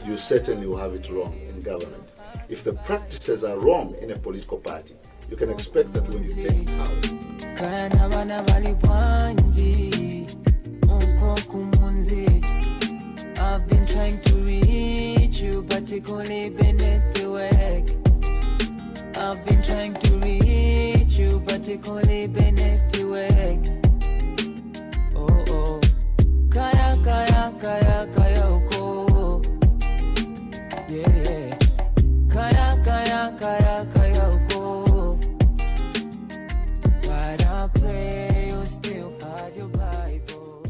you certainly will have it wrong in government. If the practices are wrong in a political party, you can expect that when you take power. I've been trying to reach you, but you only been network. I've been trying to reach you, but you only been network. Oh oh, kaya kaya kaya kaya oko. Yeah yeah, kaya kaya kaya kaya oko. But I pray you still have your Bible.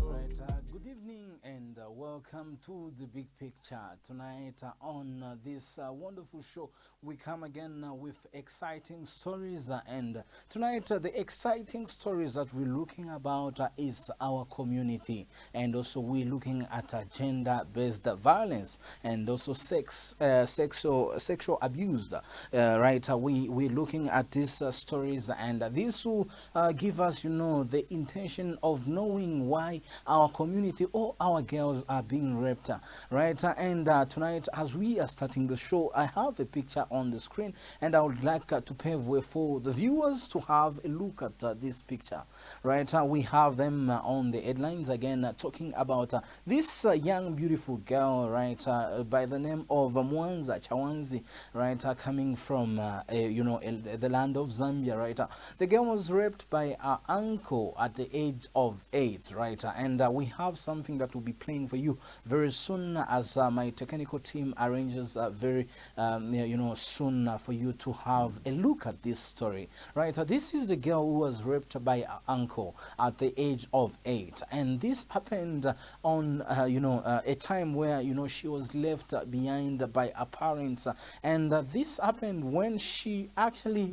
Good evening and welcome to the Big Picture. Tonight on this wonderful show, we come again with exciting stories. And tonight, the exciting stories that we're looking about is our community. And also, we're looking at gender-based violence and also sexual abuse. Right? We're looking at these stories, and this will give us, the intention of knowing why our community or our girls are being raped, right? And tonight, as we are starting the show, I have a picture on the screen, and I would like to pave way for the viewers to have a look at this picture, right? We have them on the headlines again, talking about this young, beautiful girl, right, by the name of Chawanzi, right, coming from, the land of Zambia, right? The girl was raped by her uncle at the age of 8, right? And we have something that will be playing for you very soon as my technical team arranges very soon for you to have a look at this story, right? This is the girl who was raped by her uncle at the age of 8, and this happened on a time where she was left behind by her parents, and this happened when she actually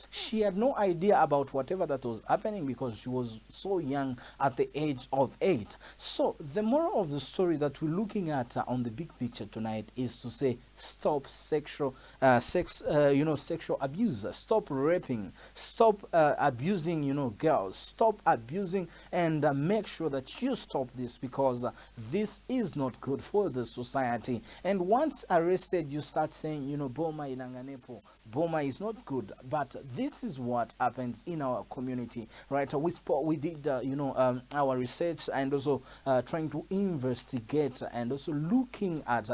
she had no idea about whatever that was happening because she was so young at the age of 8. So the moral of the story that we're looking at on the big picture tonight is to say stop sexual abuse, stop raping, stop abusing girls, stop abusing, and make sure that you stop this, because this is not good for the society. And once arrested, you start saying boma ilanganepo, boma is not good. But this is what happens in our community, right? We did our research, and also trying to investigate, and also looking at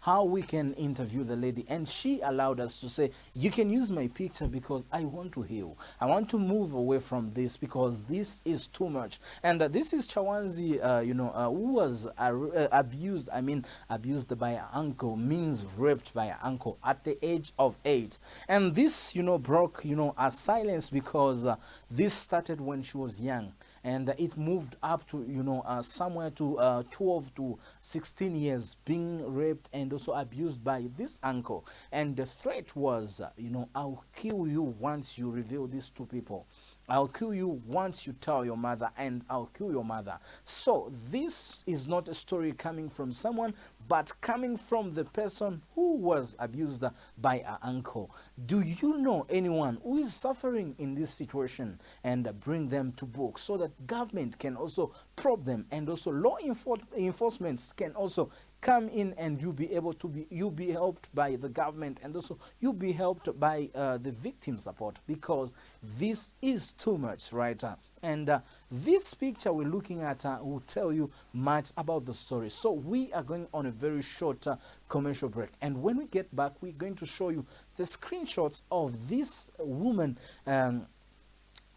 how we can interview the lady, and she allowed us to say, you can use my picture because I want to heal, I want to move away from this because this is too much. And this is Chawanzi, who was abused by her uncle, means raped by her uncle at the age of 8. And this broke a silence, because this started when she was young, and it moved up to somewhere to 12 to 16 years, being raped and also abused by this uncle. And the threat was I'll kill you once you reveal this to people, I'll kill you once you tell your mother, and I'll kill your mother. So this is not a story coming from someone, but coming from the person who was abused by her uncle. Do you know anyone who is suffering in this situation? And bring them to book so that government can also probe them, and also law enforcement can also come in, and you'll be helped by the government, and also you'll be helped by the victim support, because this is too much, right? And this picture we're looking at will tell you much about the story. So we are going on a very short commercial break, and when we get back, we're going to show you the screenshots of this woman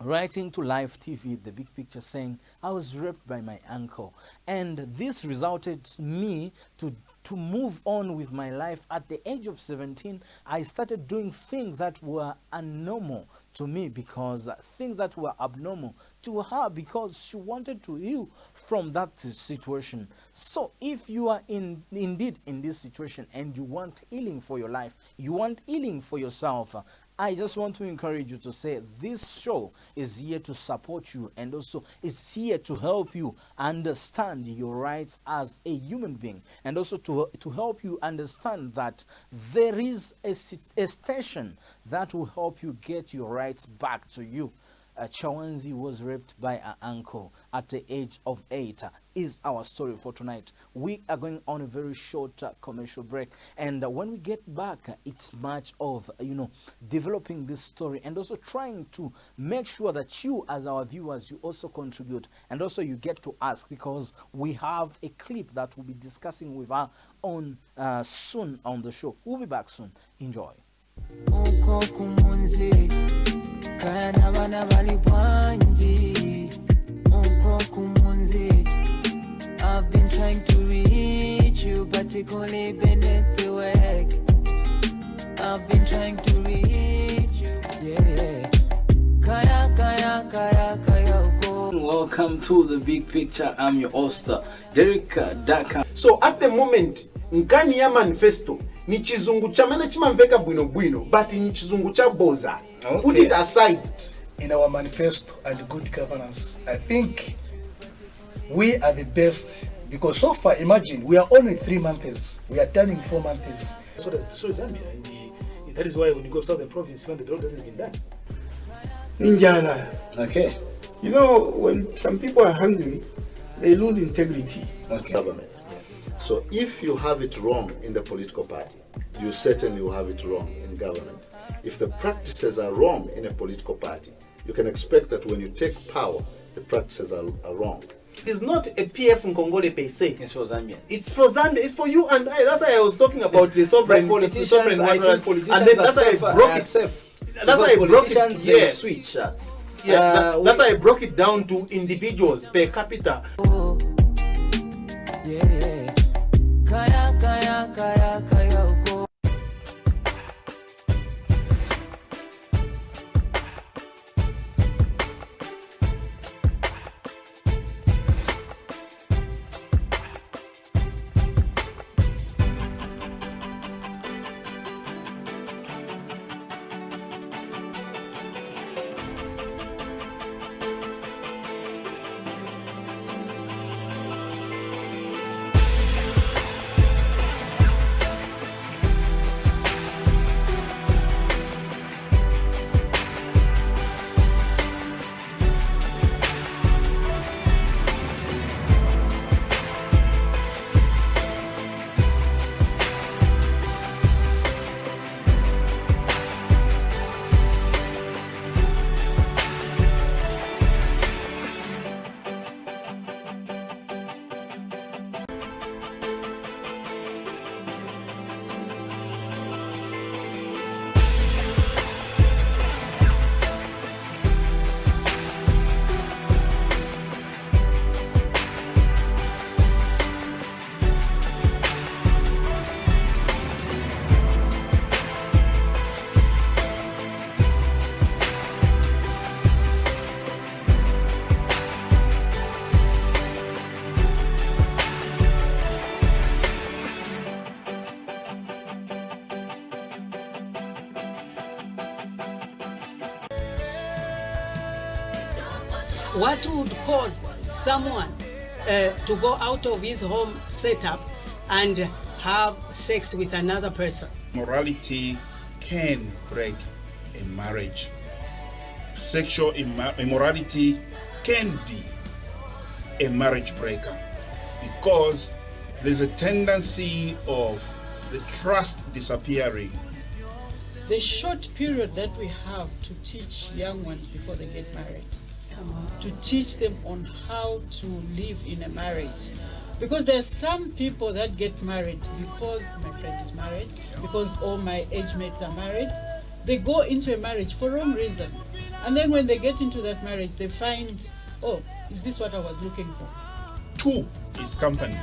writing to Live TV, the big picture, saying, I was raped by my uncle, and this resulted me to move on with my life. At the age of 17, I started doing things that were abnormal to me, because things that were abnormal to her, because she wanted to heal from that situation. So if you are indeed in this situation, and you want healing for your life, you want healing for yourself, I just want to encourage you to say this show is here to support you, and also is here to help you understand your rights as a human being, and also to help you understand that there is a station that will help you get your rights back to you. Chawanzi was raped by her uncle at the age of 8. is our story for tonight. We are going on a very short commercial break, and when we get back, it's much of developing this story and also trying to make sure that you, as our viewers, you also contribute and also you get to ask, because we have a clip that we'll be discussing with her on soon on the show. We'll be back soon. Enjoy. I've been trying to reach you, but it only been network. I've been trying to reach you, yeah. Welcome to the big picture. I'm your host, Derek Daka. So at the moment, nkani ya manifesto ni chizungu cha mana chimamveka bwino bwino, but ni chizungu cha boza. Okay. Put it aside. In our manifesto and good governance, I think we are the best, because so far, imagine, we are only 3 months. We are turning 4 months. So is Zambia. That is why when you go south of the province, when the road hasn't been done. Ninjana. Okay. You know, when some people are hungry, they lose integrity. Okay. Government. Yes. So if you have it wrong in the political party, you certainly will have it wrong in government. If the practices are wrong in a political party, you can expect that when you take power, the practices are wrong. It is not a PF in Congole per se. It's for Zambia. It's for Zambia. It's for you and I. That's why I was talking about the sovereign Politicians, I think politicians, and then that's why I broke it. That's why I broke it. Yes. Switch. That's why I broke it down to individuals per capita. Yeah. Kaya, kaya, kaya, kaya, uko. What would cause someone to go out of his home setup and have sex with another person? Morality can break a marriage. Sexual immorality can be a marriage breaker, because there's a tendency of the trust disappearing. The short period that we have to teach young ones before they get married, to teach them on how to live in a marriage. Because there's some people that get married because my friend is married, because all my age mates are married. They go into a marriage for wrong reasons. And then when they get into that marriage, they find, oh, is this what I was looking for? 2 is company.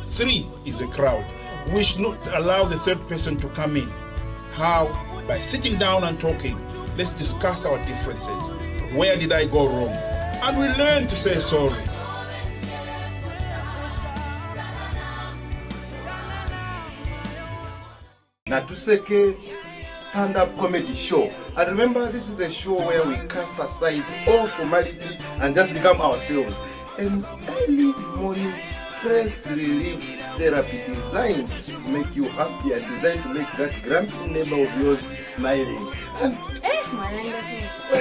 3 is a crowd. We should not allow the third person to come in. How? By sitting down and talking. Let's discuss our differences. Where did I go wrong? And we learn to say sorry. Natuseke stand-up comedy show. And remember, this is a show where we cast aside all formality and just become ourselves. And early morning stress relief therapy designed to make you happy and designed to make that grumpy neighbor of yours smiling. And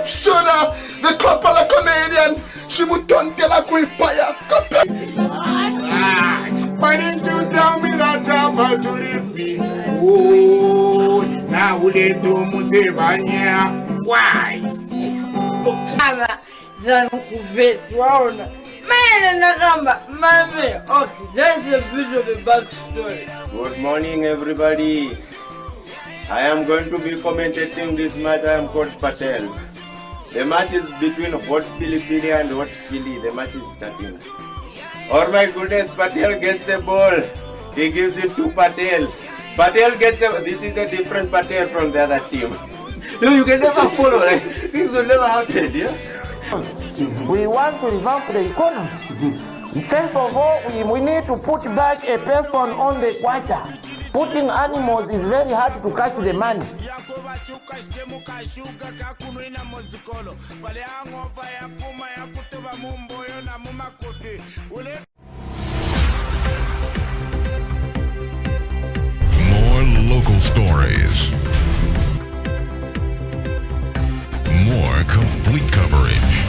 Shona, the Kampala comedian, she would turn tell a Why didn't you tell me that I'm about to leave me? Oh, now we do Musevania. Why? That's the bit of the backstory. Good morning, everybody. I am going to be commentating this match. I am Coach Patel. The match is between Hot Pilipili and Hot Chili. The match is starting. Oh my goodness, Patel gets a ball. He gives it to Patel. Patel gets a... This is a different Patel from the other team. No, you can never follow. Like, things will never happen, yeah? We want to revamp the economy. First of all, we need to put back a person on the quarter. Putting animals is very hard to catch the money. More local stories. More complete coverage.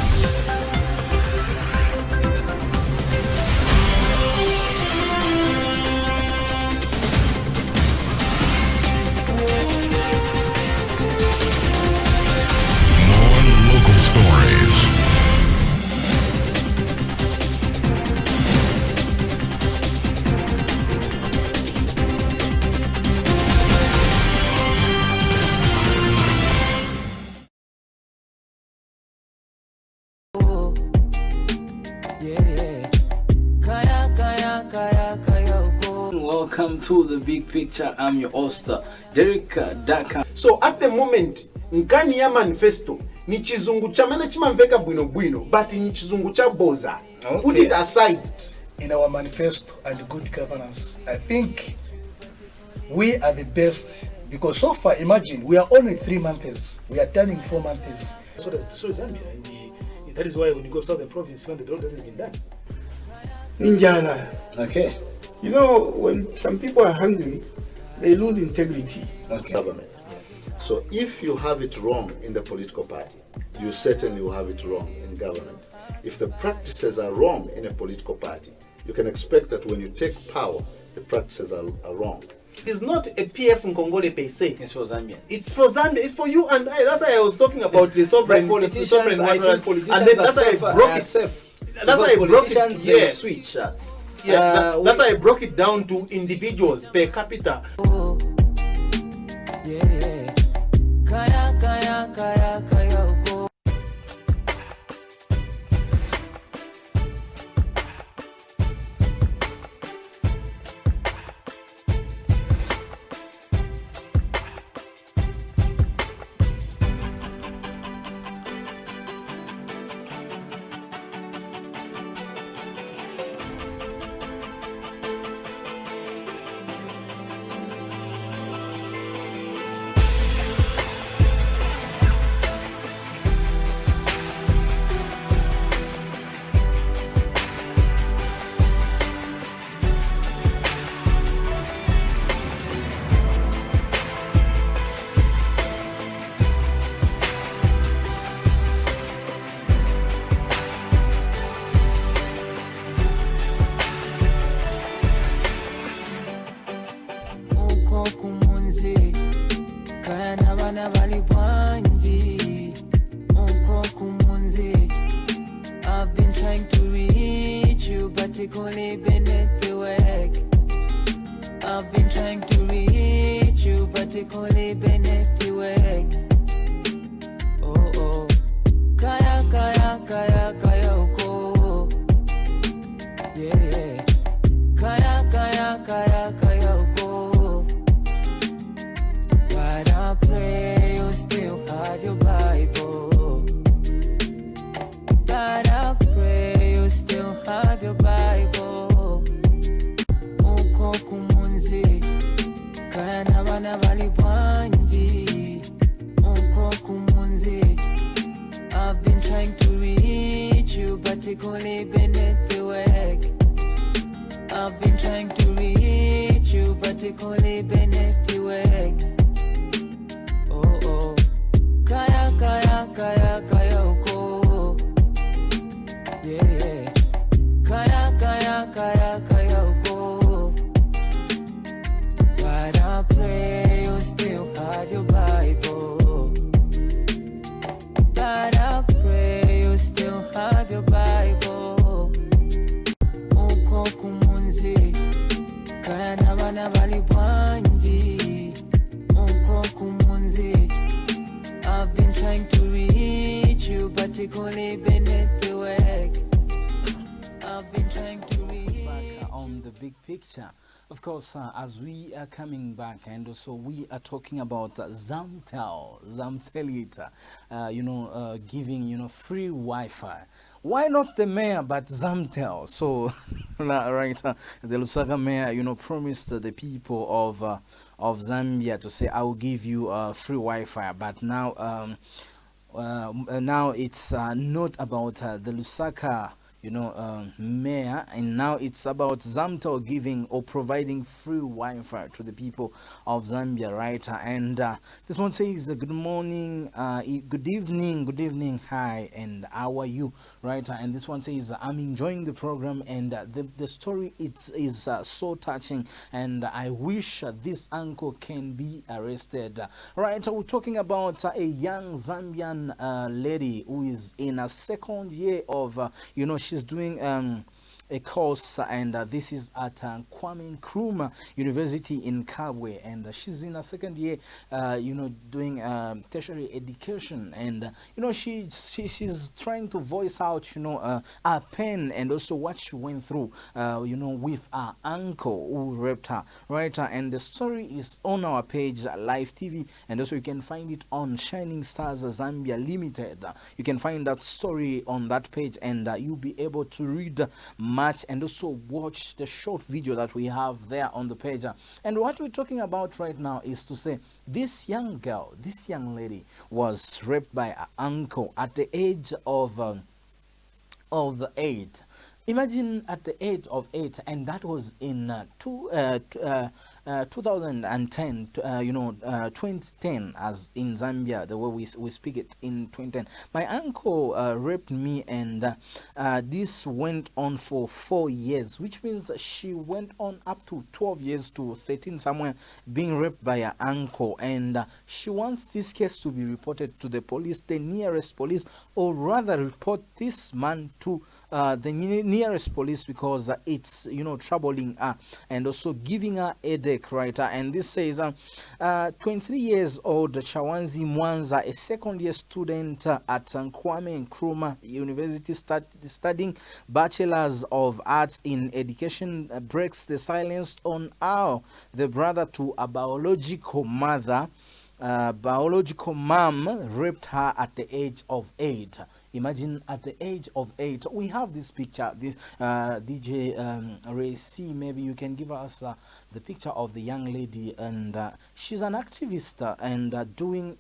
Welcome to the big picture. I'm your host, Derek Daka. So at the moment, nkani ya manifesto ni chizungu chamene chimamveka bwino bwino, but ni chizungu cha boza. Okay. Put it aside. In our manifesto and good governance, I think we are the best, because so far, imagine, we are only 3 months. We are turning 4 months. So is Zambia. And that is why when you go to southern province, when the road hasn't been done. Ninjana. Okay. You know, when some people are hungry, they lose integrity. Okay. Government. Yes. So if you have it wrong in the political party, you certainly will have it wrong in government. If the practices are wrong in a political party, you can expect that when you take power, the practices are wrong. It's not a PF Nkongole per se. It's for Zambia. It's for Zambia. It's for you and I. That's why I was talking about the sovereign politicians. sovereign I think politicians and then that's are why I broke it. safe. That's why I broke it. Politicians, Yes. they switch. Yeah, that's why I broke it down to individuals per capita. Kaya, kaya, kaya, kaya, uko. I've been trying to reach you, but it only been network. I've been trying to reach you, but it only been network. Oh oh, kaya kaya kaya kaya uko. Yeah yeah, kaya kaya kaya kaya uko. But I pray you still have your Bible. But I pray you still have your Bible. Uko kumunzi, kaya nabana bali bwanji. Uko kumunzi, I've been trying to reach you, but it only been network. I've been trying to reach you, but it only been network. Oh oh, kaya kaya kaya kaya uko. Yeah yeah, kaya kaya God, I pray you still have your Bible. God, I pray you still have your Bible. Uko kumunzi, kana bana bali bwanji. Uko kumunzi, I've been trying to reach you, but it only been network. I've been trying to reach back on the big picture. Of course, as we are coming back, and also we are talking about Zamtel, giving, free Wi-Fi. Why not the mayor, but Zamtel? So, right, the Lusaka mayor, promised the people of Zambia to say, I will give you free Wi-Fi. But now, now it's not about the Lusaka mayor, and now it's about Zamtel giving or providing free Wi-Fi to the people of Zambia, right? And this one says, good morning, good evening, hi, and how are you, right? And this one says, I'm enjoying the program, and the story is so touching, and I wish this uncle can be arrested, right? We're talking about a young Zambian lady who is in a second year of, she's doing a course, and this is at Kwame Nkrumah University in Kabwe, and she's in a second year, doing tertiary education, and she's trying to voice out, her pain and also what she went through, with her uncle who raped her, right? And the story is on our page, Live TV, and also you can find it on Shining Stars Zambia Limited. You can find that story on that page, and you'll be able to read much and also watch the short video that we have there on the page. And what we're talking about right now is to say this young girl, this young lady was raped by her uncle at the age of 8. Imagine at the age of 8, and that was in 2010, 2010, as in Zambia, the way we speak it in 2010. My uncle raped me, and this went on for 4 years, which means she went on up to 12 years to 13 somewhere, being raped by her uncle, and she wants this case to be reported to the police, the nearest police, or rather report this man to the nearest police, because it's troubling her and also giving her a headache, right? And this says 23 years old Chawanzi Mwazi, a second year student at Kwame Nkrumah University, studying Bachelors of Arts in Education, breaks the silence on how the brother to a biological mom raped her at the age of 8. Imagine at the age of 8. We have this picture. This DJ Ray C, maybe you can give us the picture of the young lady, and she's an activist and doing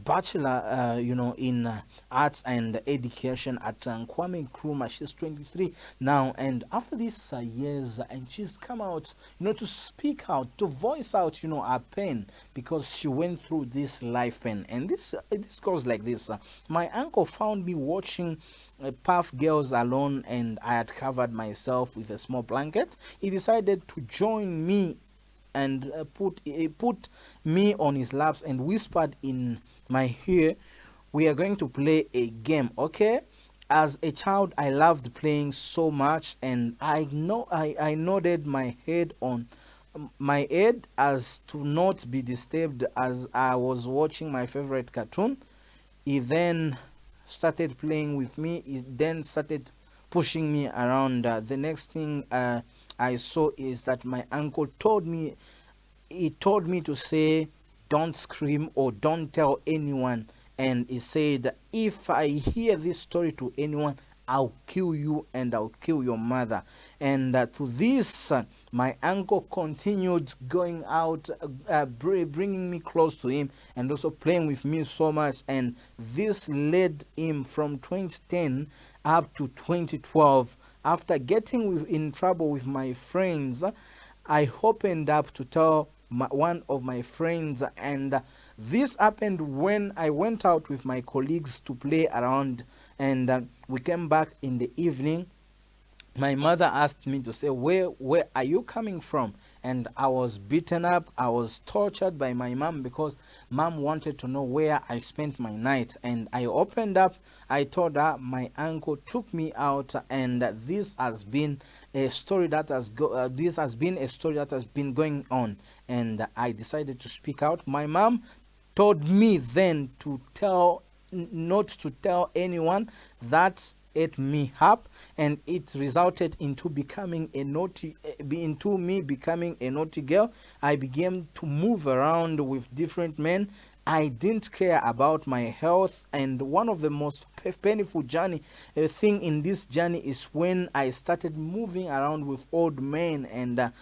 bachelor in arts and education at Kwame Nkrumah. She's 23 now, and after these years, and she's come out to speak out, to voice out her pain, because she went through this life pain. And this goes like this. My uncle found me watching Puff Girls alone, and I had covered myself with a small blanket. He decided to join me and put me on his laps and whispered in my ear, we are going to play a game, okay? As a child, I loved playing so much, and I nodded my head as to not be disturbed as I was watching my favorite cartoon. He then started playing with me. He then started pushing me around. The next thing I saw is that my uncle told me to say, don't scream or don't tell anyone. And he said, if I hear this story to anyone, I'll kill you and I'll kill your mother. And to this, my uncle continued going out, bringing me close to him and also playing with me so much. And this led him from 2010 up to 2012. After getting in trouble with my friends, I opened up to tell one of my friends, and this happened when I went out with my colleagues to play around, and we came back in the evening. my mother asked me to say, where are you coming from? And I was beaten up, I was tortured by my mom, because mom wanted to know where I spent my night. And I opened up, I told her my uncle took me out, and this has been a story that this has been a story that has been going on. And I decided to speak out. My mom told me then to not to tell anyone. That ate me up, and it resulted into me becoming a naughty girl. I began to move around with different men. I didn't care about my health, and one of the most painful thing in this journey is when I started moving around with old men, and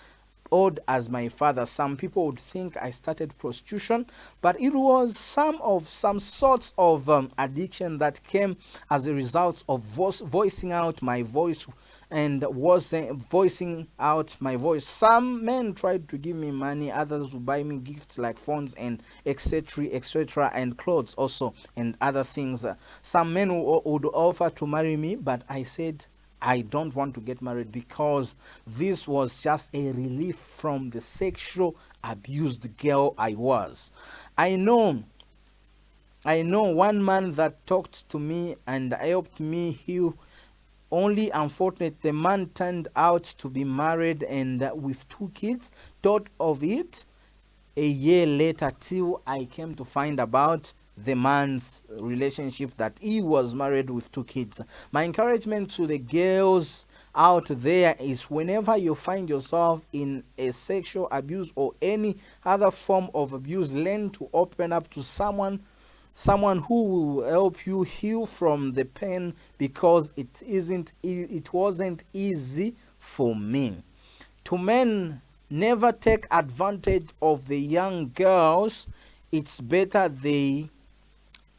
old as my father. Some people would think I started prostitution, but it was some sorts of addiction that came as a result of voicing out my voice, and was voicing out my voice. Some men tried to give me money, others would buy me gifts like phones and etc, and clothes also, and other things. Some men would offer to marry me, but I said I don't want to get married, because this was just a relief from the sexual abused girl I was. I know one man that talked to me and helped me heal. Only unfortunate, the man turned out to be married and with 2 kids. Thought of it a year later, till I came to find about the man's relationship, that he was married with 2 kids. My encouragement to the girls out there is, whenever you find yourself in a sexual abuse or any other form of abuse, learn to open up to someone who will help you heal from the pain, because it wasn't easy for me. To men, never take advantage of the young girls. It's better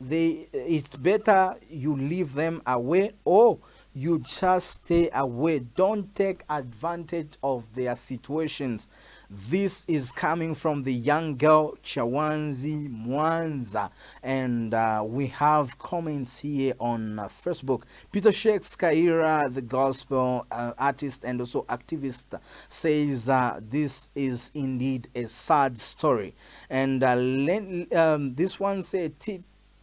it's better you leave them away, or you just stay away. Don't take advantage of their situations. This is coming from the young girl Chawanzi Mwazi, and we have comments here on Facebook. Peter Shakes Kaira, the gospel artist and also activist, says this is indeed a sad story. And this one said,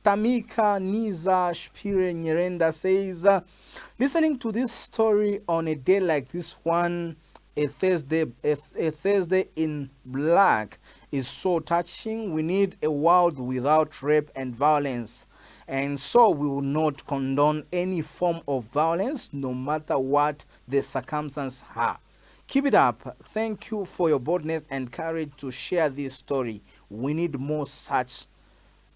Tamika Niza Shpire Nyerenda says, listening to this story on a day like this one, a Thursday in black, is so touching. We need a world without rape and violence, and so we will not condone any form of violence, no matter what the circumstances are. Keep it up. Thank you for your boldness and courage to share this story. We need more such.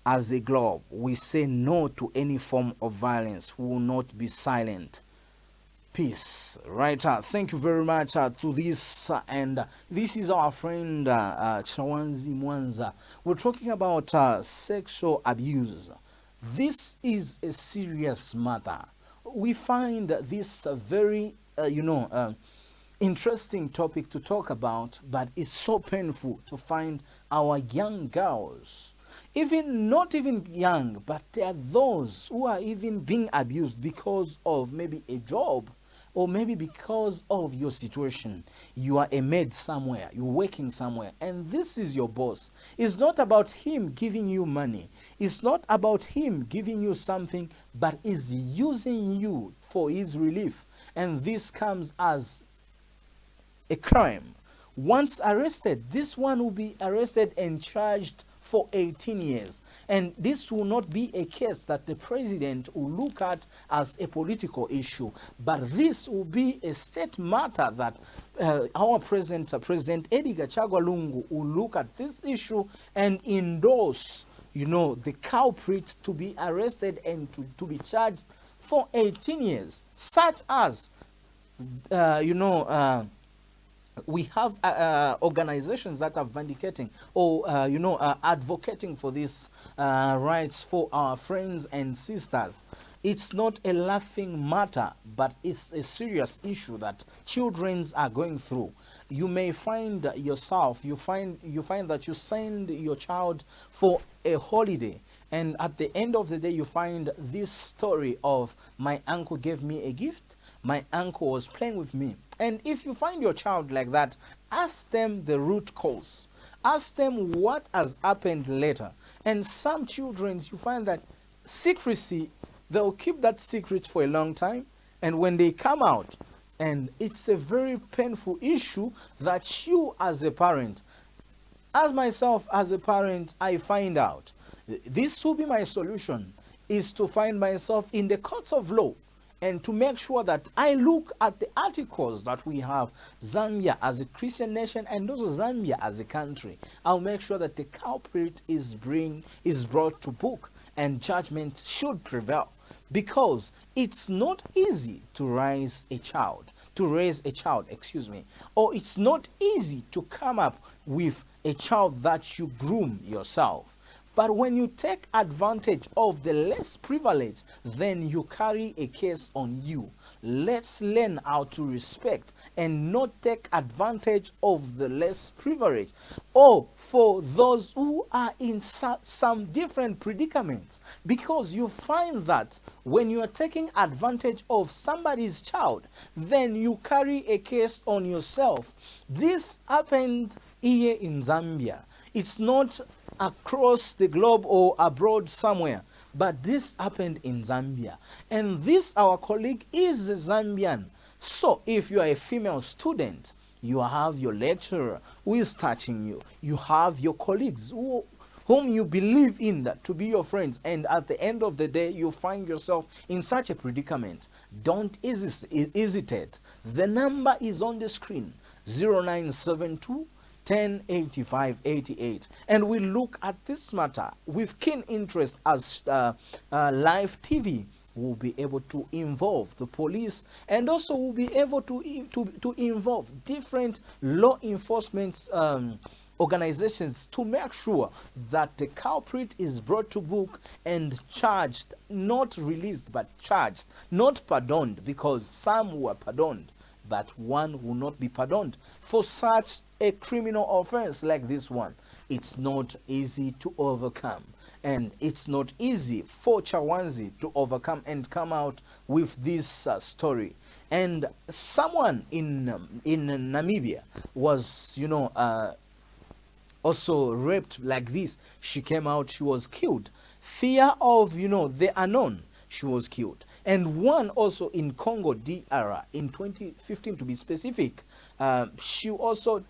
As a globe, we say no to any form of violence. We will not be silent. Peace. Right. Thank you very much to this. And this is our friend Chawanzi Mwazi. We're talking about sexual abuse. This is a serious matter. We find this a very, interesting topic to talk about, but it's so painful to find our young girls, not even young, but there are those who are even being abused because of maybe a job, or maybe because of your situation. You are a maid somewhere, you're working somewhere, and this is your boss. It's not about him giving you money, it's not about him giving you something, but is using you for his relief. And this comes as a crime. Once arrested, this one will be arrested and charged for 18 years. And this will not be a case that the president will look at as a political issue, but this will be a state matter that our President Edgar Chagwa Lungu will look at this issue and endorse, the culprit to be arrested and to be charged for 18 years, such as, we have organizations that are vindicating or advocating for these rights for our friends and sisters. It's not a laughing matter, but it's a serious issue that children are going through. You may find yourself, you find that you send your child for a holiday, and at the end of the day you find this story of, my uncle gave me a gift, My uncle was playing with me. And if you find your child like that, ask them the root cause. Ask them what has happened later. And some children, you find that secrecy, they'll keep that secret for a long time. And when they come out, and it's a very painful issue that you as a parent, as myself as a parent, I find out. This will be my solution, is to find myself in the courts of law and to make sure that I look at the articles that we have, Zambia as a Christian nation and also Zambia as a country. I'll make sure that the culprit is brought to book and judgment should prevail, because it's not easy to raise a child, or it's not easy to come up with a child that you groom yourself. But when you take advantage of the less privileged, then you carry a case on you. Let's learn how to respect and not take advantage of the less privileged, or for those who are in some different predicaments. Because you find that when you are taking advantage of somebody's child, then you carry a case on yourself. This happened here in Zambia. It's not across the globe or abroad somewhere, but this happened in Zambia. And this, our colleague, is a Zambian. So if you are a female student, you have your lecturer who is touching you. You have your colleagues whom you believe in that to be your friends. And at the end of the day, you find yourself in such a predicament. Don't hesitate. The number is on the screen, 0972 108588, and we look at this matter with keen interest as live TV will be able to involve the police, and also will be able to involve different law enforcement organizations to make sure that the culprit is brought to book and charged, not released but charged, not pardoned, because some were pardoned but one will not be pardoned for such a criminal offense like this one. It's not easy to overcome, and it's not easy for Chawanzi to overcome and come out with this story. And someone in Namibia was, also raped like this. She came out, she was killed. Fear of, the unknown, she was killed. And one also in Congo DR in 2015 to be specific, she also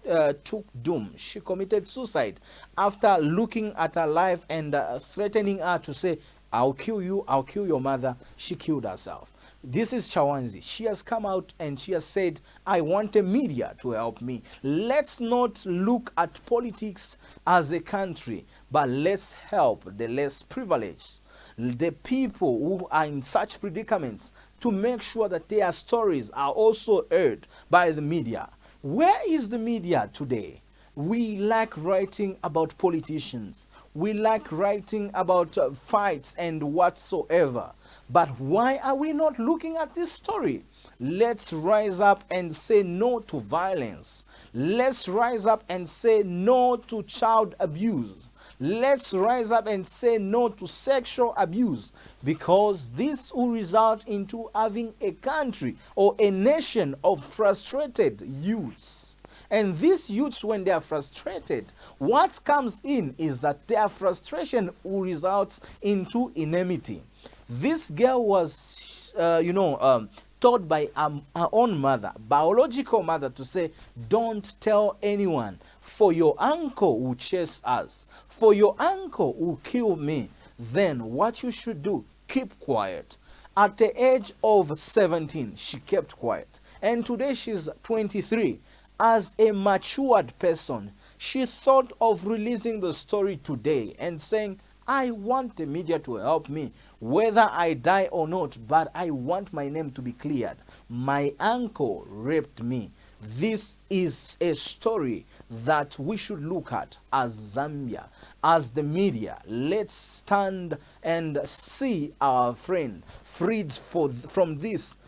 took doom. She committed suicide after looking at her life and threatening her to say, I'll kill you, I'll kill your mother. She killed herself. This is Chawanzi. She has come out and she has said, I want the media to help me. Let's not look at politics as a country, but let's help the less privileged, the people who are in such predicaments, to make sure that their stories are also heard by the media. Where is the media today? We like writing about politicians. We like writing about fights and whatsoever. But why are we not looking at this story? Let's rise up and say no to violence. Let's rise up and say no to child abuse. Let's rise up and say no to sexual abuse, because this will result into having a country or a nation of frustrated youths. And these youths, when they are frustrated, what comes in is that their frustration will result into enmity. This girl was, taught by her own mother, biological mother, to say, don't tell anyone, for your uncle will chase us, for your uncle will kill me. Then what you should do, keep quiet. At the age of 17, she kept quiet. And today she's 23. As a matured person, she thought of releasing the story today and saying, I want the media to help me, whether I die or not, but I want my name to be cleared. My uncle raped me. This is a story that we should look at as Zambia, as the media. Let's stand and see our friend freed from this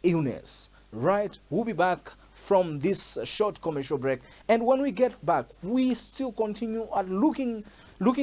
illness, right? We'll be back from this short commercial break, and when we get back, we still continue at looking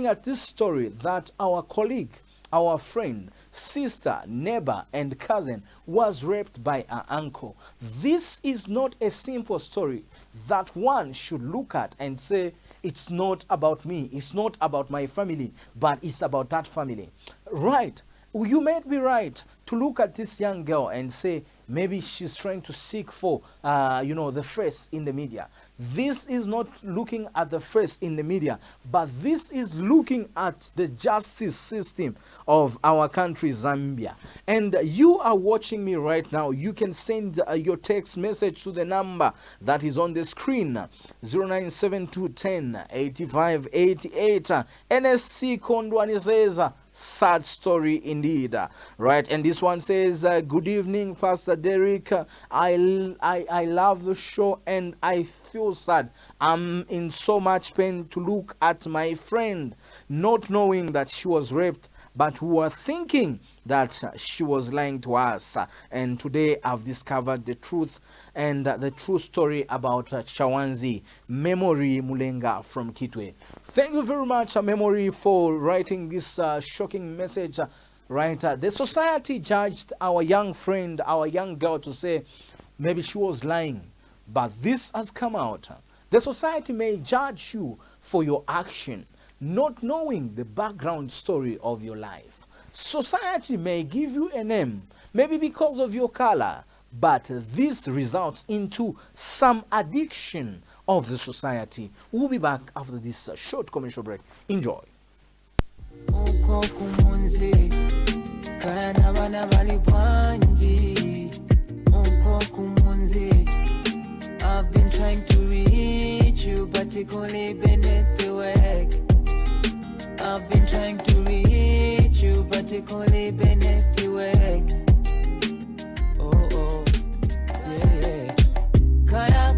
at this story that our colleague our friend, sister, neighbor, and cousin was raped by her uncle. This is not a simple story that one should look at and say, it's not about me, it's not about my family, but it's about that family. Right. You may be right to look at this young girl and say, maybe she's trying to seek for, the face in the media. This is not looking at the face in the media, but this is looking at the justice system of our country, Zambia. And you are watching me right now. You can send your text message to the number that is on the screen, 09721085888. NSC Kondwani says, sad story indeed, right? And this one says, good evening, Pastor Derek. I love the show and I feel sad. I'm in so much pain to look at my friend not knowing that she was raped, but we were thinking that she was lying to us. And today I've discovered the truth and the true story about Chawanzi Memory Mulenga from Kitwe. Thank you very much, Memory, for writing this shocking message. The society judged our young friend, our young girl, to say maybe she was lying. But this has come out. The society may judge you for your action, not knowing the background story of your life. Society may give you a name, maybe because of your color, but this results into some addiction of the society. We'll be back after this short commercial break. Enjoy. I've been trying to reach you, but it only been network. I've been trying to reach you, but it only been network. Oh, yeah. Kaya.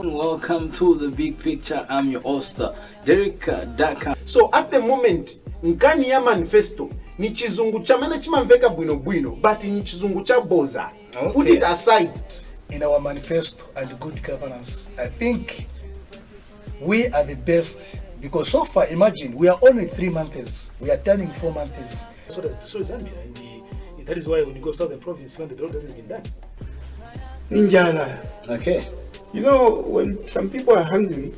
Welcome to the big picture. I'm your host, Derek Daka. So at the moment, nkani ya manifesto ni chizungu chamene chimamveka bwino, but ni chizungu cha boza. Okay. Put it aside. In our manifesto and good governance, I think we are the best, because so far, imagine, we are only 3 months. We are turning 4 months. So is Zambia. That is why when you go to southern province, when the road hasn't been done. Ninjana. Okay. You know, when some people are hungry,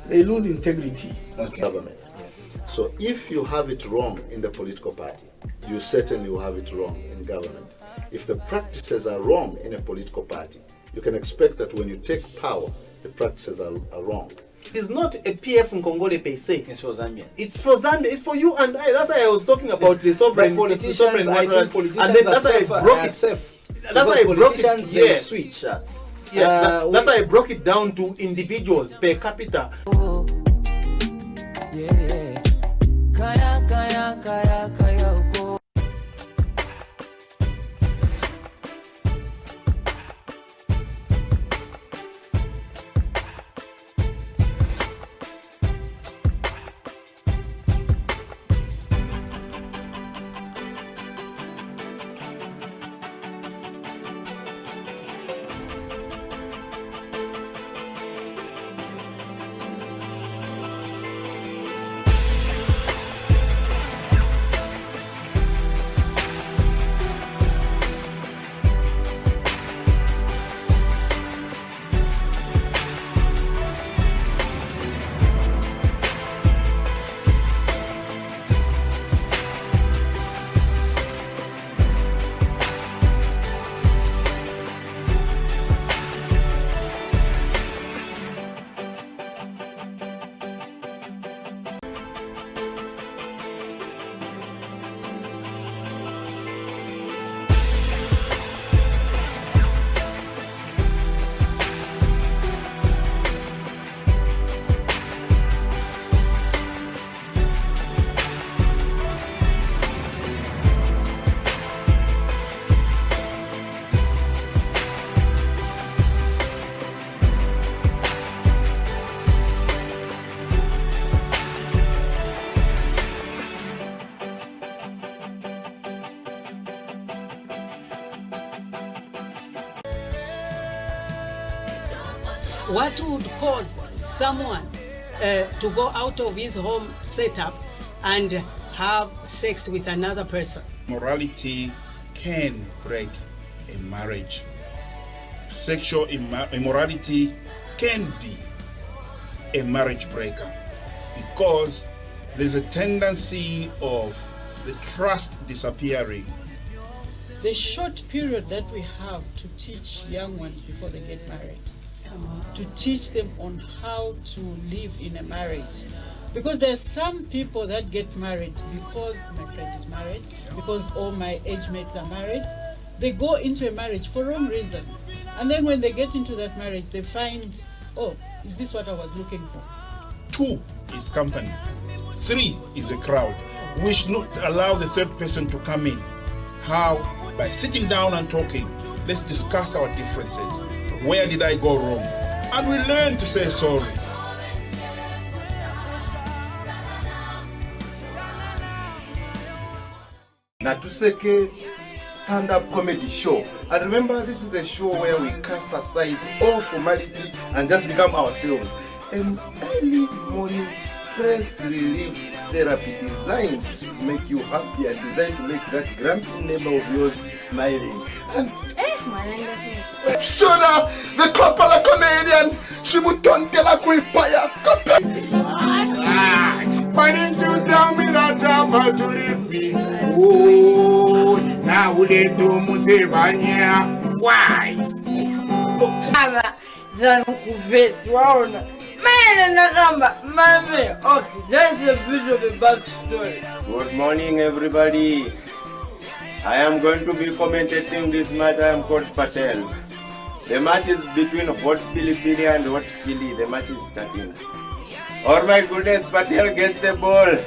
they lose integrity. Okay. Government. Yes. So if you have it wrong in the political party, you certainly will have it wrong in government. If the practices are wrong in a political party, you can expect that when you take power, the practices are wrong. It is not a PF Nkongole per se. It's for Zambia. It's for Zambia. It's for you and I. That's why I was talking about the sovereign politicians. I think politicians and then that's are why I broke it. Safe. That's why I broke it. Yes. Switch. That's why I broke it down to individuals per capita. Yeah. Kaya. What would cause someone to go out of his home setup and have sex with another person. Morality can break a marriage. Sexual immorality can be a marriage breaker because there's a tendency of the trust disappearing. The short period that we have to teach young ones before they get married, to teach them on how to live in a marriage. Because there's some people that get married because my friend is married, because all my age mates are married. They go into a marriage for wrong reasons. And then when they get into that marriage, they find, oh, is this what I was looking for? 2 is company. 3 is a crowd. We should not allow the third person to come in. How? By sitting down and talking. Let's discuss our differences. Where did I go wrong? And we learn to say sorry. Natuseke stand-up comedy show. And remember, this is a show where we cast aside all formality and just become ourselves. An early morning stress relief therapy designed to make you happy and designed to make that grumpy neighbor of yours smiling. And Shona, the Kopala comedian, she would don't tell a quick fire. Why didn't you tell me that about to leave me? Oh, now we do Musevania. Why? Okay, that's a bit of a backstory. Good morning, everybody. I am going to be commentating this match. I am called Patel. The match is between Hot Bilibili and Hot Kili. The match is starting. Oh my goodness, Patel gets a ball.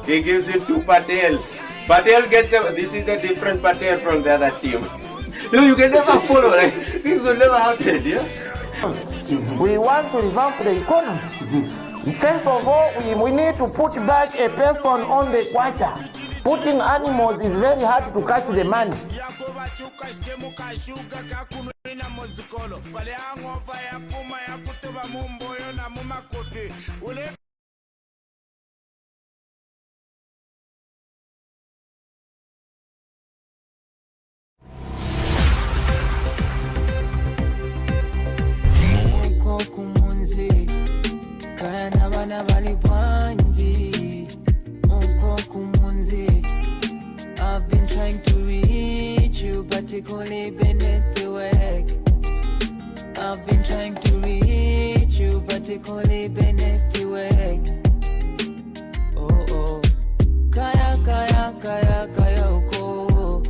He gives it to Patel. Patel gets a... This is a different Patel from the other team. No, you can never follow. Like, things will never happen, yeah? We want to revamp the economy. First of all, we need to put back a person on the quarter. Putting animals is very hard to catch the money. I've been trying to reach you, but it only been network. I've been trying to reach you, but it only been network. Oh oh, kaya kaya kaya kaya oko.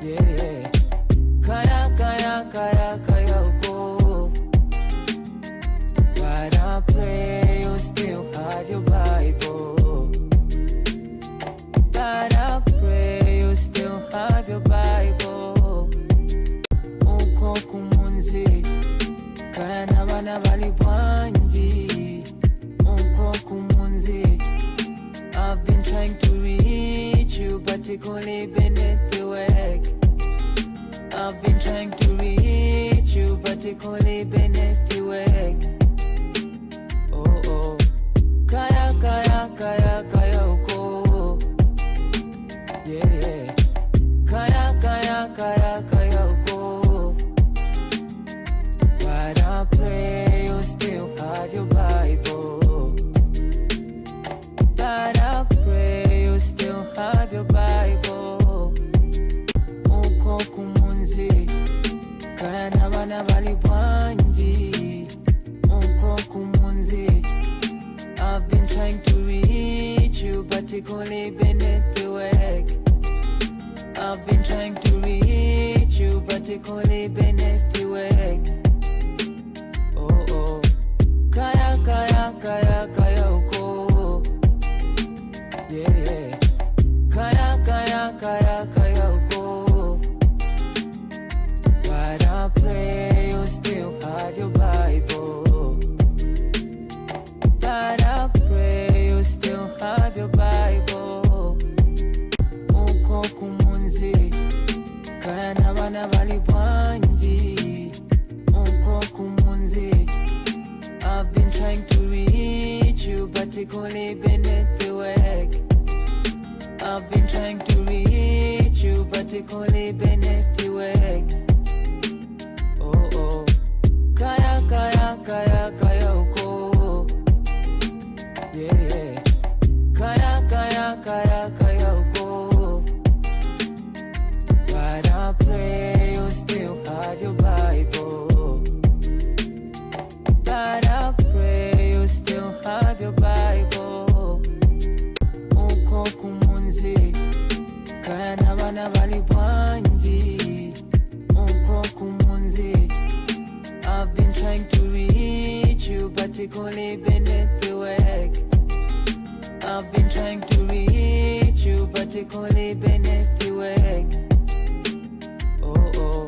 Yeah yeah, kaya kaya kaya kaya oko. But I pray you still have your Bible. But I pray you still have your Bible. Uko kumunzi, kana bana bali bwanji. Uko kumunzi, I've been trying to reach you, but it only been network. I've been trying to reach you, but it only been network. Oh oh, kaya kaya kaya kaya oko. Yeah yeah, kaya kaya kaya kaya oko. But I pray you still have your Bible. But I pray you still have your Bible. Uko kumunzi, kana bana bali bwanji. Uko kumunzi, I've been trying to reach you, but it only been network. I've been trying to reach you, but it only been network. Oh oh, kaya kaya kaya kaya oko. Yeah yeah, kaya kaya kaya kaya oko. But I pray you still have your Bible. But I pray you still have your Bible. Uko kumunzi, kana bana bali bwanji. Uko kumunzi, I've been trying to reach you, but it only been network. batikole beneti weg. Oh oh, kaya kaya kaya kaya uko. Yeah yeah, kaya kaya kaya kaya uko. But I pray you still have your Bible. But I pray you still have your Bible. Uko kumunzi, kana bana bali bwanji. Uko kumunzi, I've been trying to reach you, but you couldn't be network. I've been trying to reach you, but you couldn't be network. Oh oh,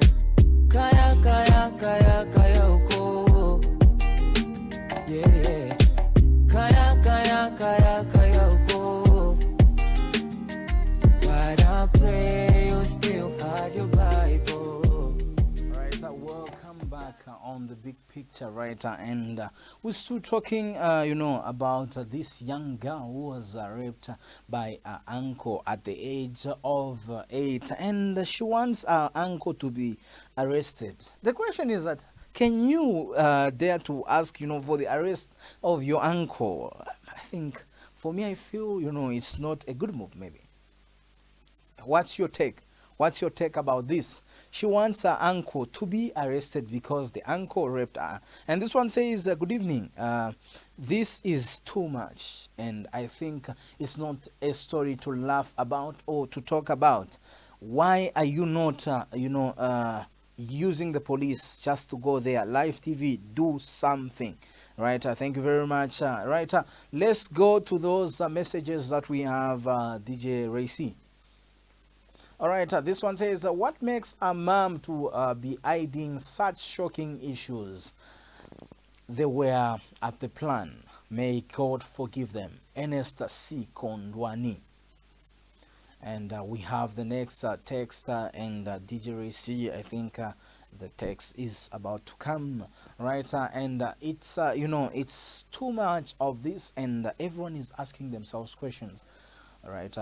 kaya kaya kaya kaya uko. Yeah yeah, kaya kaya kaya kaya uko. But I pray you still have your Bible. Right, welcome back on the big picture, right? And we're still talking, about this young girl who was raped by her uncle at the age of 8, and she wants her uncle to be arrested. The question is that, can you dare to ask, for the arrest of your uncle? I think, for me, I feel, it's not a good move, maybe. What's your take? What's your take about this? She wants her uncle to be arrested because the uncle raped her. And this one says, good evening. This is too much. And I think it's not a story to laugh about or to talk about. Why are you not, using the police just to go there? Live TV, do something. Right, thank you very much. Let's go to those messages that we have, DJ Racy. All right, this one says, what makes a mom to be hiding such shocking issues? They were at the plan. May God forgive them. Ernest C. Kondwani. And we have the next text, and DJ Racy, I think the text is about to come, right? And it's, it's too much of this, and everyone is asking themselves questions, right?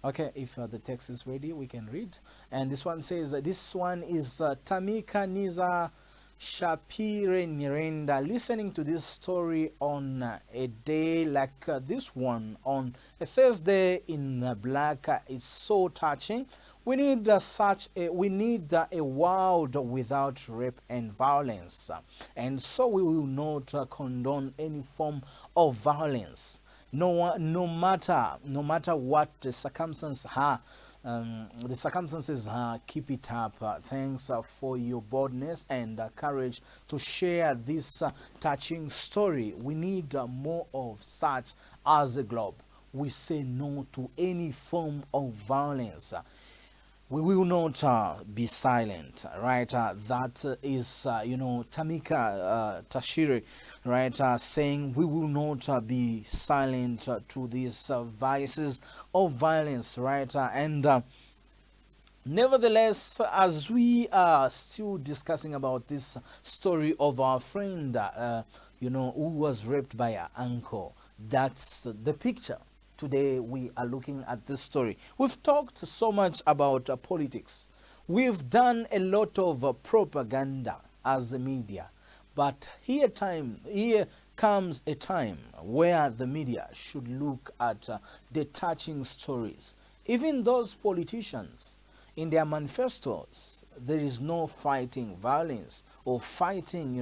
Okay, if the text is ready, we can read. And this one says, this one is Tamika Niza Shapire Nirenda, listening to this story on a day like this one, on a Thursday in black. It's so touching. We need a world without rape and violence, and so we will not condone any form of violence. No matter what the circumstances are, keep it up. Thanks for your boldness and courage to share this touching story. We need more of such as a globe. We say no to any form of violence. We will not be silent, right? That is, Tamika Tashiri, right, saying we will not be silent to these vices of violence, right? And nevertheless, as we are still discussing about this story of our friend, who was raped by her uncle, that's the picture. Today we are looking at this story. We've talked so much about politics. We've done a lot of propaganda as the media. But here comes a time where the media should look at the touching stories. Even those politicians, in their manifestos, there is no fighting violence or fighting,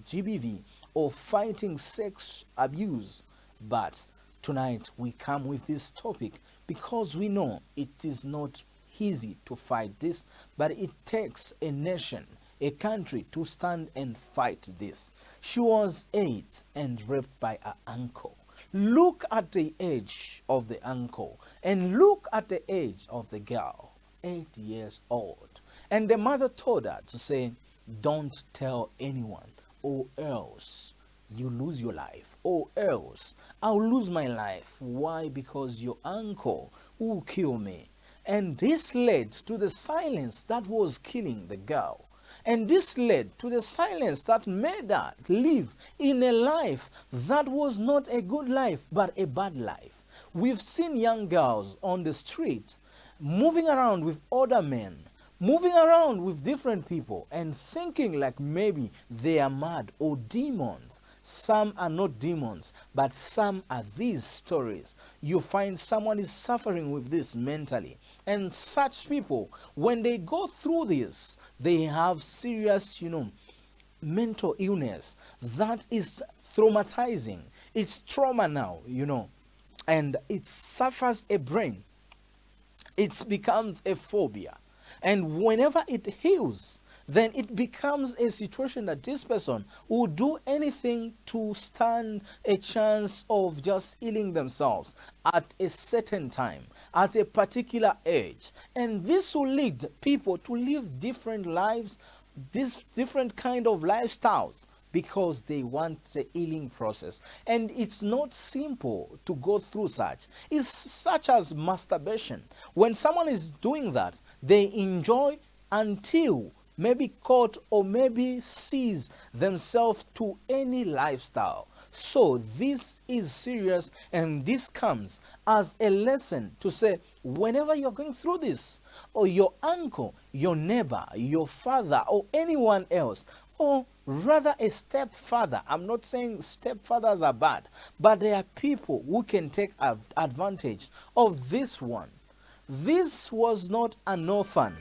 GBV or fighting sex abuse. But tonight we come with this topic because we know it is not easy to fight this, but it takes a nation, a country to stand and fight this. She was 8 and raped by her uncle. Look at the age of the uncle and look at the age of the girl, 8 years old. And the mother told her to say, don't tell anyone or else you lose your life, or else I'll lose my life. Why? Because your uncle will kill me. And this led to the silence that was killing the girl. And this led to the silence that made her live in a life that was not a good life, but a bad life. We've seen young girls on the street moving around with other men, moving around with different people, and thinking like maybe they are mad or demons. Some are not demons, but some are these stories. You find someone is suffering with this mentally. And such people, when they go through this, they have serious, mental illness that is traumatizing. It's trauma now, and it suffers a brain. It becomes a phobia. And whenever it heals, then it becomes a situation that this person will do anything to stand a chance of just healing themselves at a certain time, at a particular age. And this will lead people to live different lives, this different kind of lifestyles, because they want the healing process. And it's not simple to go through such. It's such as masturbation. When someone is doing that, they enjoy until maybe caught or maybe sees themselves to any lifestyle. So this is serious, and this comes as a lesson to say, whenever you're going through this, or your uncle, your neighbor, your father, or anyone else, or rather a stepfather. I'm not saying stepfathers are bad, but there are people who can take advantage of this one. This was not an orphan.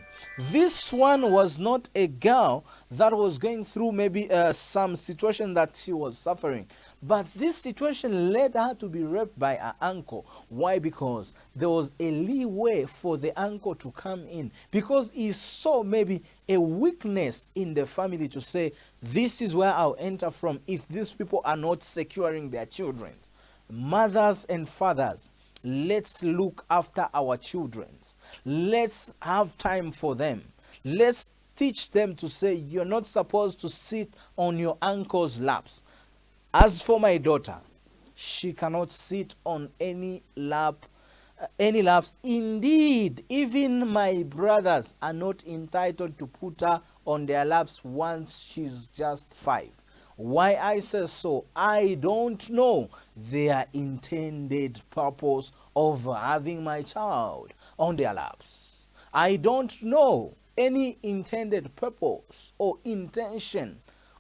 This one was not a girl that was going through maybe some situation that she was suffering. But this situation led her to be raped by her uncle. Why? Because there was a leeway for the uncle to come in. Because he saw maybe a weakness in the family to say, this is where I'll enter from if these people are not securing their children. Mothers and fathers, let's look after our children. Let's have time for them. Let's teach them to say, you're not supposed to sit on your uncle's laps. As for my daughter, she cannot sit on any laps. Indeed, even my brothers are not entitled to put her on their laps once she's just 5. Why I say so, I don't know their intended purpose of having my child on their laps. I don't know any intended purpose or intention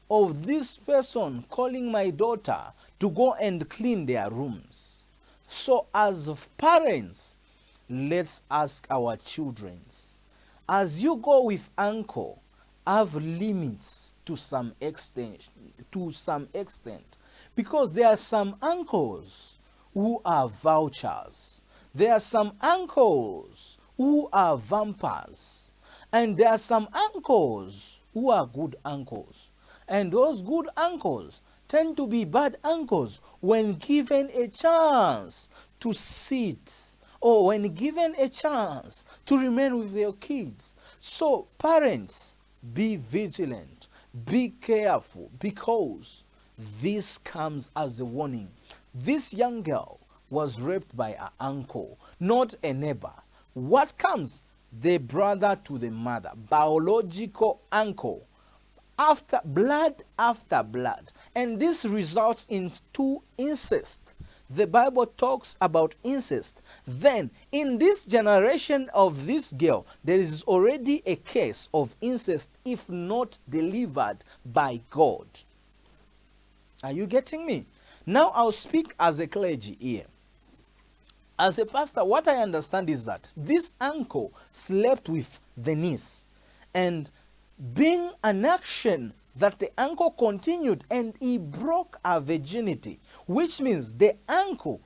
of this person calling my daughter to go and clean their rooms. So as parents, let's ask our children, as you go with uncle, have limits to some extent, because there are some uncles who are vouchers, there are some uncles who are vampires, and there are some uncles who are good uncles, and those good uncles tend to be bad uncles when given a chance to sit, or when given a chance to remain with their kids. So parents, be vigilant, be careful, because this comes as a warning. This young girl was raped by her uncle, not a neighbor. What comes? The brother to the mother, biological uncle, after blood, and this results into incest. The Bible talks about incest. Then in this generation of this girl, there is already a case of incest if not delivered by God. Are you getting me? Now I'll speak as a clergy here. As a pastor, what I understand is that this uncle slept with the niece, and being an action that the uncle continued, and he broke her virginity, which means the uncle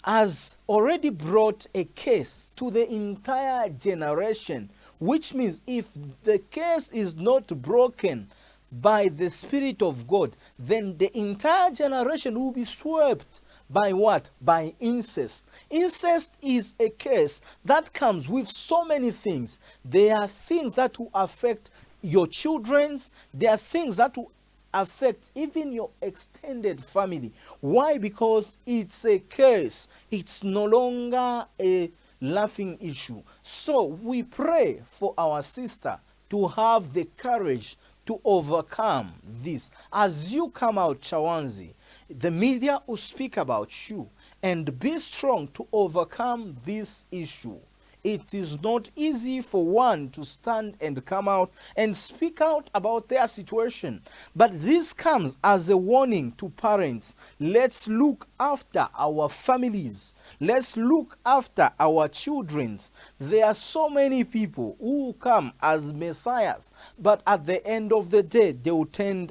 has already brought a case to the entire generation, which means if the case is not broken by the Spirit of God, then the entire generation will be swept by what? By incest. Incest is a case that comes with so many things. There are things that will affect your children's, there are things that will affect even your extended family. Why? Because it's a case. It's no longer a laughing issue. So we pray for our sister to have the courage to overcome this. As you come out, Chawanzi, the media will speak about you, and be strong to overcome this issue. it is not easy for one to stand and come out and speak out about their situation. But this comes as a warning to parents. Let's look after our families. Let's look after our children. There are so many people who come as messiahs, but at the end of the day, they will turn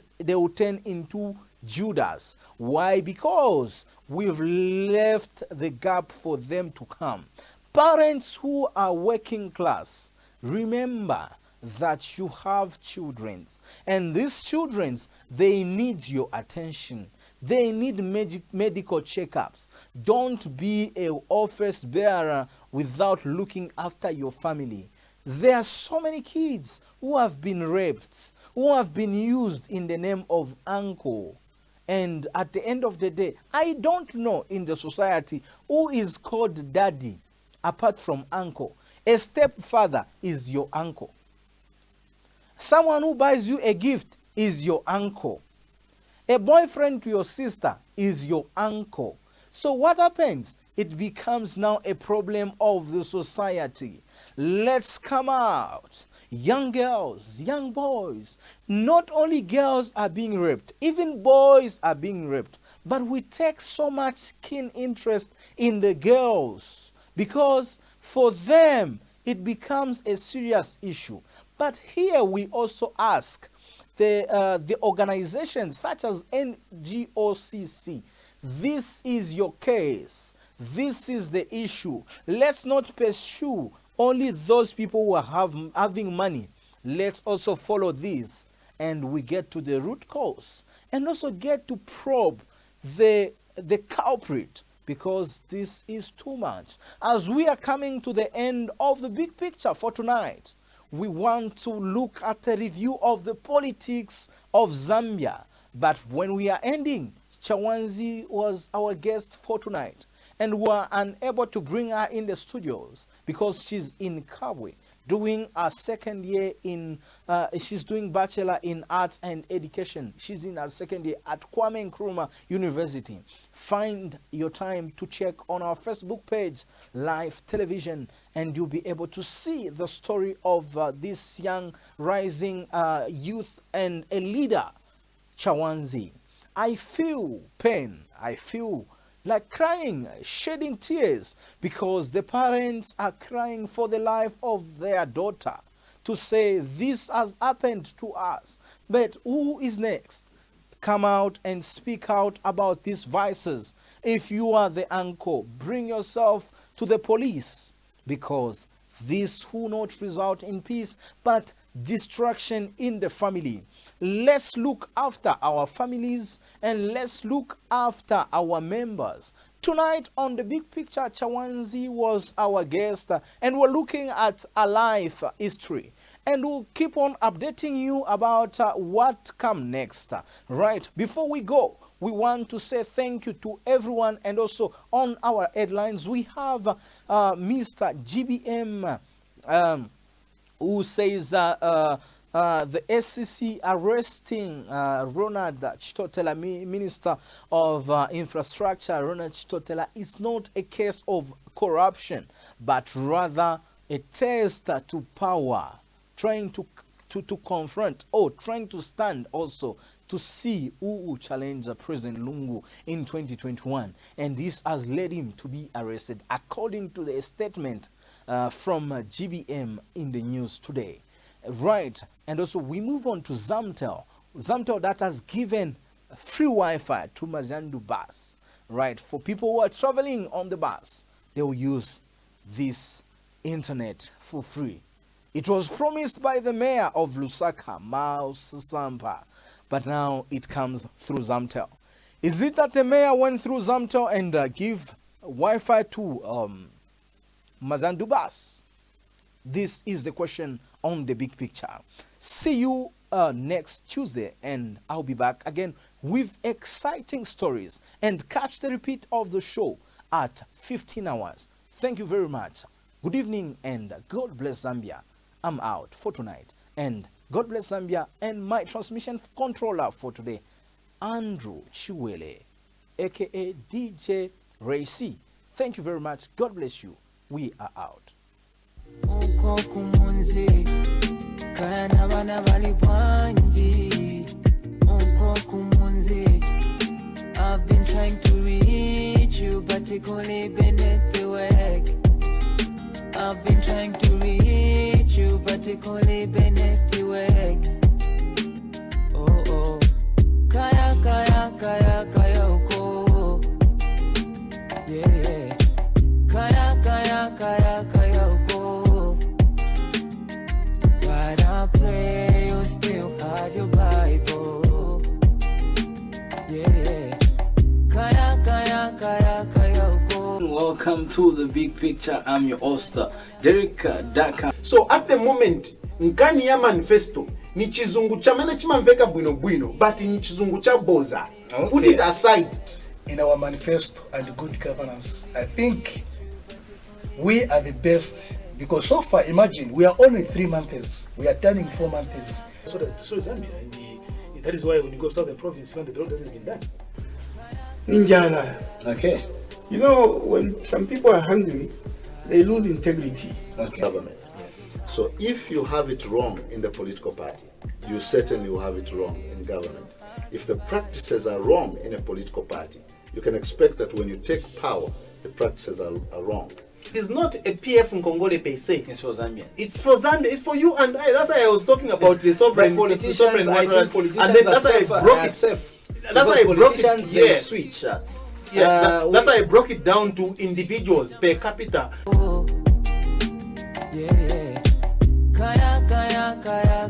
into Judas. Why? Because we've left the gap for them to come. Parents who are working class, remember that you have children, and these children, they need your attention. They need medical checkups. Don't be an office bearer without looking after your family. There are so many kids who have been raped, who have been used in the name of uncle. And at the end of the day, I don't know in the society who is called daddy apart from uncle. A stepfather is your uncle. Someone who buys you a gift is your uncle. A boyfriend to your sister is your uncle. So what happens? It becomes now a problem of the society. Let's come out. Young girls, young boys. Not only girls are being raped, even boys are being raped. But we take so much keen interest in the girls because for them it becomes a serious issue. But here we also ask the organizations such as NGOCC, this is your case. This is the issue. Let's not pursue only those people who are having money. Let's also follow this, and we get to the root cause, and also get to probe the culprit, because this is too much. As we are coming to the end of the big picture for tonight, we want to look at a review of the politics of Zambia. But when we are ending, Chawanzi was our guest for tonight, and we are unable to bring her in the studios because she's in Kabwe doing a second year in, she's doing Bachelor in Arts and Education. She's in her second year at Kwame Nkrumah University. Find your time to check on our Facebook page, Live Television, and you'll be able to see the story of this young rising youth and a leader, Chawanzi. I feel pain. I feel like crying, shedding tears, because the parents are crying for the life of their daughter, to say this has happened to us. But who is next? Come out and speak out about these vices. If you are the uncle, bring yourself to the police, because this will not result in peace but destruction in the family. Let's look after our families and let's look after our members. Tonight on the big picture, Chawanzi was our guest, and we're looking at a life history. And we'll keep on updating you about what comes next. Right, before we go, we want to say thank you to everyone. And also on our headlines, we have Mr. GBM who says the SCC arresting Ronald Chitotela, Minister of Infrastructure. Ronald Chitotela is not a case of corruption, but rather a test to power, trying to confront, or trying to stand also to see who will challenge President Lungu in 2021. And this has led him to be arrested, according to the statement from GBM in the news today. Right, and also we move on to Zamtel. Zamtel that has given free Wi-Fi to Mazandu bus. Right, for people who are traveling on the bus, they will use this internet for free. It was promised by the mayor of Lusaka, Mao Sampa, but now it comes through Zamtel. Is it that the mayor went through Zamtel and give Wi-Fi to Mazandu bus? This is the question on the big picture. See you next Tuesday, and I'll be back again with exciting stories. And catch the repeat of the show at 15 hours. Thank you very much. Good evening, and God bless Zambia. I'm out for tonight, and God bless Zambia. And my transmission controller for today, Andrew Chiwele, aka DJ Ray C. Thank you very much. God bless you. We are out. I've been trying to reach you, but it only been network. I've been trying to reach you, but it only been network. Oh oh, kaya kaya kaya kaya oko. Yeah yeah, kaya kaya kaya kaya oko. But I pray you still have your Bible. Yeah yeah, kaya kaya kaya kaya oko. Welcome to the big picture. I'm your host, Derek Daka. So at the moment nkani ya manifesto ni chizungu chamene chimamveka bwino bwino, but ni chizungu cha boza. Okay. Put it aside. In our manifesto and good governance, I think we are the best, because so far, imagine, we are only 3 months. We are turning 4 months. So is Zambia. That is why when you go south of the province, when the road hasn't been done. Ninjana. Okay. You know, when some people are hungry, they lose integrity. Okay. Government. Yes. So if you have it wrong in the political party, you certainly will have it wrong in government. If the practices are wrong in a political party, you can expect that when you take power, the practices are wrong. It is not a PF in Congole per se. It's for Zambia. It's for Zambia. It's for you and I. That's why I was talking about the sovereign politicians. I think politicians and then that's are why I broke it. safe. That's why I broke it. Politicians, Yes. switch. That's why I broke it down to individuals per capita. Yeah yeah, kaya kaya kaya